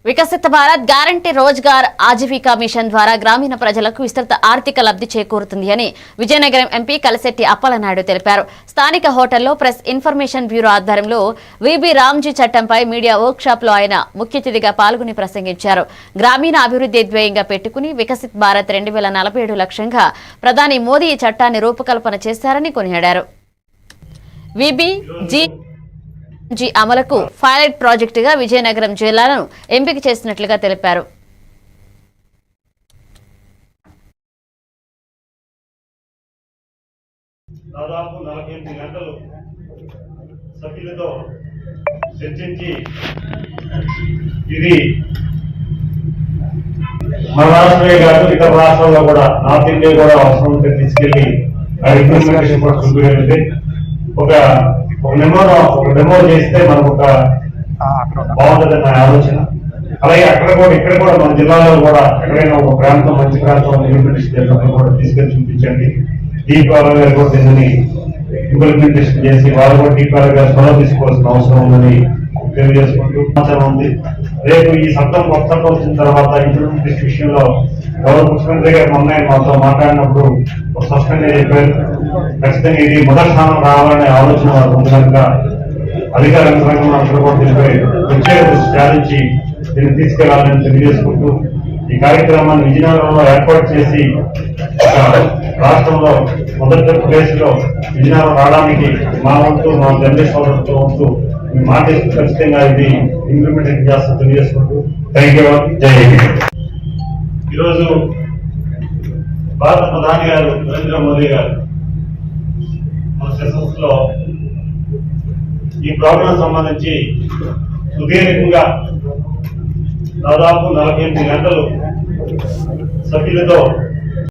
వికసిత Bharat guarantee Rozgar Aajeevika machine ద్వారా గ్రామీణ ప్రజలకు విస్తృత ఆర్థిక లబ్ధి చేకూరుతుంది అని విజయనగరం ఎంపీ కలిశెట్టి అప్పలనాయుడు తెలిపారు. స్థానిక హోటల్లో ప్రెస్ ఇన్ఫర్మేషన్ బ్యూరో ఆధ్వర్యంలో విబి రామ్జీ చట్టంపై మీడియా వర్క్ షాప్ లో ఆయన ముఖ్య అతిథిగా పాల్గొని ప్రసంగించారు. గ్రామీణ అభివృద్ధి ధ్యేయంగా పెట్టుకుని వికసిత్ భారత్ 2047 లక్ష్యంగా ప్రధాని మోదీ ఈ చట్టాన్ని రూపకల్పన చేశారని కొనియాడారు. జీ అమలుకు పైలట్ ప్రాజెక్టుగా విజయనగరం జిల్లాను ఎంపిక చేసినట్లుగా తెలిపారు. దాదాపు 48 గంటలు సభ్యులతో చర్చించి ఇది మన రాష్ట్రమే కాదు ఇతర రాష్ట్రాల్లో కూడా నార్త్ ఇండియా కూడా అవసరం ఉంటే తీసుకెళ్లి ఇంప్లిమెంటేషన్ కూడా చూపించండి. ఒక డెమో చేస్తే మనకు ఒక బాగుంటుందన్న ఆలోచన. అలాగే అక్కడ కూడా ఇక్కడ కూడా మన జిల్లాలో కూడా ఎక్కడైనా ఒక ప్రాంతం మంచి ప్రాంతం ఇంప్లిమెంటేషన్ చేసినప్పుడు కూడా తీసుకెళ్లి చూపించండి. DPR గారు కూడా దీన్ని ఇంప్లిమెంటేషన్ చేసి వాళ్ళు కూడా DPR గారు చొరవ తీసుకోవాల్సిన అవసరం ఉందని తెలియజేసుకుంటూ సమాచారం ఉంది. రేపు ఈ చట్టం కొత్తగా వచ్చిన తర్వాత ఇంప్లిమెంటేషన్ విషయంలో గౌరవ ముఖ్యమంత్రి గారు మొన్న మాతో మాట్లాడినప్పుడు ఒక స్పష్టంగా చెప్పారు. ఖచ్చితంగా ఇది మొదటి స్థానం రావాలనే ఆలోచన వారు ఉంది కనుక అధికార యంత్రాంగం అందరూ కూడా దీనిపై ప్రత్యేక దృష్టి సారించి దీన్ని తీసుకెళ్లాలని తెలియజేసుకుంటూ ఈ కార్యక్రమాన్ని విజయనగరంలో ఏర్పాటు చేసి రాష్ట్రంలో మొదటి ప్లేస్ లో విజయనగరం రావడానికి మా వంతు మా జనరేషన్ వంతు మాటిస్తూ ఖచ్చితంగా ఇది ఇంప్లిమెంటేషన్ చేస్తూ తెలియజేసుకుంటూ థ్యాంక్ యూ. జై హింద్. ఈరోజు భారత ప్రధాని గారు నరేంద్ర మోదీ గారు మన సెషన్స్ లో ఈ ప్రోగ్రాం సంబంధించి సుదీర్ఘంగా దాదాపు 48 గంటలు సభ్యులతో